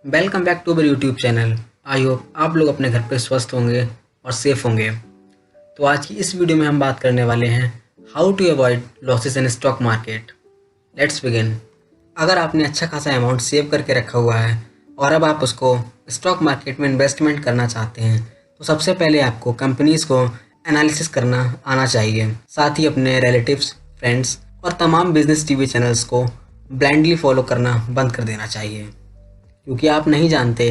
Welcome back to our YouTube channel. I hope आप लोग अपने घर पे स्वस्थ होंगे और सेफ होंगे। तो आज की इस वीडियो में हम बात करने वाले हैं how to avoid losses in stock market. Let's begin. अगर आपने अच्छा खासा अमाउंट सेव करके रखा हुआ है और अब आप उसको स्टॉक मार्केट में इन्वेस्टमेंट करना चाहते हैं तो सबसे पहले आपको कंपनीज़ को एनालिसिस करना आना चाहिए। साथ ही अपने रिलेटिव्स, फ्रेंड्स और तमाम बिजनेस टीवी चैनल्स को ब्लाइंडली फॉलो करना बंद कर देना चाहिए, क्योंकि आप नहीं जानते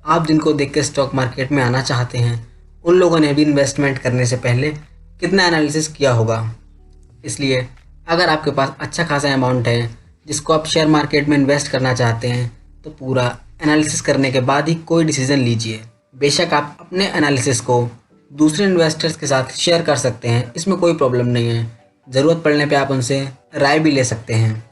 आप जिनको देख के स्टॉक मार्केट में आना चाहते हैं उन लोगों ने भी इन्वेस्टमेंट करने से पहले कितना एनालिसिस किया होगा। इसलिए अगर आपके पास अच्छा खासा अमाउंट है जिसको आप शेयर मार्केट में इन्वेस्ट करना चाहते हैं तो पूरा एनालिसिस करने के बाद ही कोई डिसीज़न लीजिए। बेशक आप अपने एनालिसिस को दूसरे इन्वेस्टर्स के साथ शेयर कर सकते हैं, इसमें कोई प्रॉब्लम नहीं है। ज़रूरत पड़ने पे आप उनसे राय भी ले सकते हैं।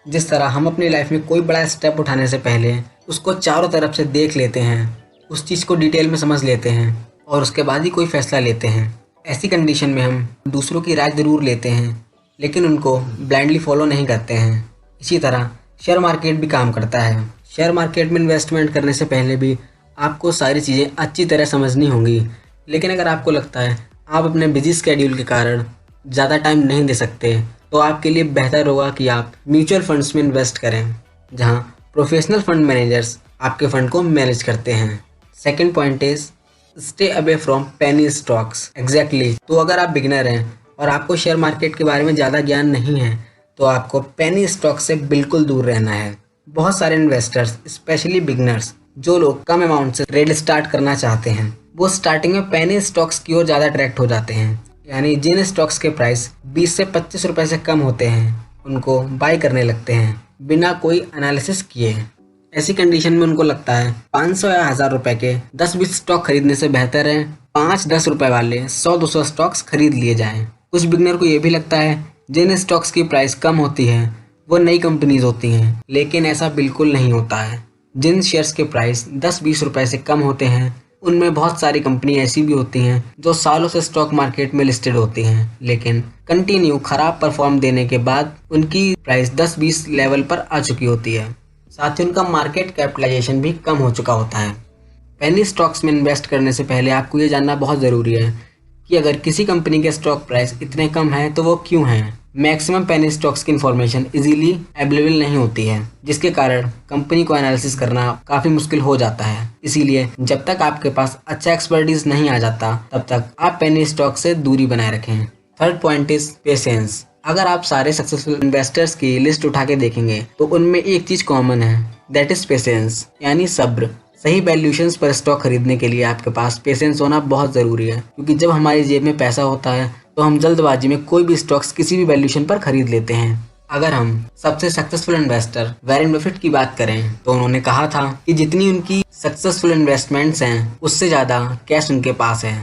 जिस तरह हम अपनी लाइफ में कोई बड़ा स्टेप उठाने से पहले उसको चारों तरफ से देख लेते हैं, उस चीज़ को डिटेल में समझ लेते हैं और उसके बाद ही कोई फैसला लेते हैं। ऐसी कंडीशन में हम दूसरों की राय ज़रूर लेते हैं लेकिन उनको ब्लाइंडली फॉलो नहीं करते हैं। इसी तरह शेयर मार्केट भी काम करता है। शेयर मार्केट में इन्वेस्टमेंट करने से पहले भी आपको सारी चीज़ें अच्छी तरह समझनी होंगी, लेकिन अगर आपको लगता है आप अपने बिजी स्केड्यूल के कारण ज़्यादा टाइम नहीं दे सकते तो आपके लिए बेहतर होगा कि आप म्यूचुअल फंड्स में इन्वेस्ट करें, जहां प्रोफेशनल फंड मैनेजर्स आपके फंड को मैनेज करते हैं। Second point is stay away from penny stocks. Exactly. तो अगर आप बिगिनर हैं और आपको शेयर मार्केट के बारे में ज़्यादा ज्ञान नहीं है तो आपको पेनी स्टॉक से बिल्कुल दूर रहना है। बहुत सारे इन्वेस्टर्स, स्पेशली बिगिनर्स, जो लोग कम अमाउंट से ट्रेड स्टार्ट करना चाहते हैं, वो स्टार्टिंग में पेनी स्टॉक्स की ओर ज़्यादा अट्रैक्ट हो जाते हैं। यानी जिन स्टॉक्स के प्राइस 20 से 25 रुपए से कम होते हैं उनको बाय करने लगते हैं बिना कोई एनालिसिस किए। ऐसी कंडीशन में उनको लगता है 500 या 1000 रुपए के 10-20 स्टॉक खरीदने से बेहतर है 5-10 रुपए वाले 100-200 स्टॉक्स खरीद लिए जाएं। कुछ बिगनर को ये भी लगता है जिन स्टॉक्स की प्राइस कम होती है वो नई कंपनीज होती हैं, लेकिन ऐसा बिल्कुल नहीं होता है। जिन शेयर्स के प्राइस 10-20 रुपए से कम होते हैं उनमें बहुत सारी कंपनी ऐसी भी होती हैं जो सालों से स्टॉक मार्केट में लिस्टेड होती हैं, लेकिन कंटिन्यू खराब परफॉर्म देने के बाद उनकी प्राइस 10-20 लेवल पर आ चुकी होती है। साथ ही उनका मार्केट कैपिटलाइजेशन भी कम हो चुका होता है। पेनी स्टॉक्स में इन्वेस्ट करने से पहले आपको ये जानना बहुत ज़रूरी है कि अगर किसी कंपनी के स्टॉक प्राइस इतने कम हैं तो वो क्यों हैं। मैक्सिमम पेनी स्टॉक्स की इन्फॉर्मेशन इजीली अवेलेबल नहीं होती है, जिसके कारण कंपनी को एनालिसिस करना काफ़ी मुश्किल हो जाता है। इसीलिए जब तक आपके पास अच्छा एक्सपर्टीज नहीं आ जाता तब तक आप पेनी स्टॉक से दूरी बनाए रखें। Third point is patience. अगर आप सारे सक्सेसफुल इन्वेस्टर्स की लिस्ट उठा के देखेंगे तो उनमें एक चीज़ कॉमन है, दैट इज पेशेंस, यानी सब्र। सही वैल्यूएशंस पर स्टॉक खरीदने के लिए आपके पास पेशेंस होना बहुत ज़रूरी है, क्योंकि जब हमारी जेब में पैसा होता है तो हम जल्दबाजी में कोई भी स्टॉक्स किसी भी वैल्यूएशन पर खरीद लेते हैं। अगर हम सबसे सक्सेसफुल इन्वेस्टर वॉरेन बफेट की बात करें तो उन्होंने कहा था कि जितनी उनकी सक्सेसफुल इन्वेस्टमेंट्स हैं उससे ज़्यादा कैश उनके पास है।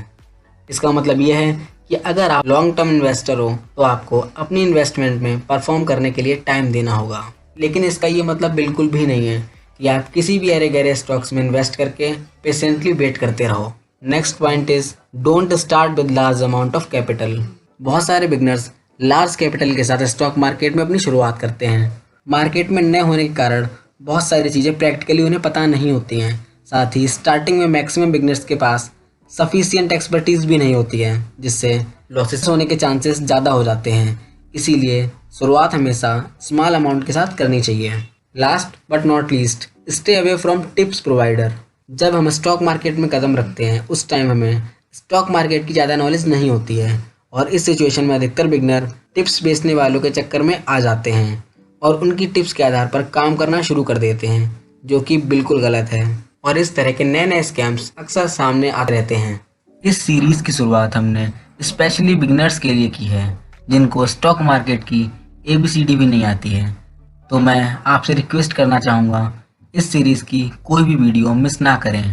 इसका मतलब यह है कि अगर आप लॉन्ग टर्म इन्वेस्टर हो तो आपको अपनी इन्वेस्टमेंट में परफॉर्म करने के लिए टाइम देना होगा, लेकिन इसका ये मतलब बिल्कुल भी नहीं है कि आप किसी भी अरे गहरे स्टॉक्स में इन्वेस्ट करके पेशेंटली वेट करते रहो। Next point is don't start with large amount of capital. बहुत सारे बिगनर्स लार्ज कैपिटल के साथ स्टॉक मार्केट में अपनी शुरुआत करते हैं। मार्केट में नए होने के कारण बहुत सारी चीज़ें प्रैक्टिकली उन्हें पता नहीं होती हैं। साथ ही स्टार्टिंग में मैक्सिमम बिगनर्स के पास सफिशिएंट एक्सपर्टीज भी नहीं होती है, जिससे लॉसेस होने के चांसेस ज़्यादा हो जाते हैं। इसीलिए शुरुआत हमेशा स्मॉल अमाउंट के साथ करनी चाहिए। Last but not least, stay away from tips provider. जब हम स्टॉक मार्केट में कदम रखते हैं उस टाइम हमें स्टॉक मार्केट की ज़्यादा नॉलेज नहीं होती है और इस सिचुएशन में अधिकतर बिगनर टिप्स बेचने वालों के चक्कर में आ जाते हैं और उनकी टिप्स के आधार पर काम करना शुरू कर देते हैं, जो कि बिल्कुल गलत है। और इस तरह के नए नए स्कैम्स अक्सर सामने आते रहते हैं। इस सीरीज़ की शुरुआत हमने स्पेशली बिगनर्स के लिए की है जिनको स्टॉक मार्केट की ABCD भी नहीं आती है। तो मैं आपसे रिक्वेस्ट करना चाहूँगा इस सीरीज़ की कोई भी वीडियो मिस ना करें।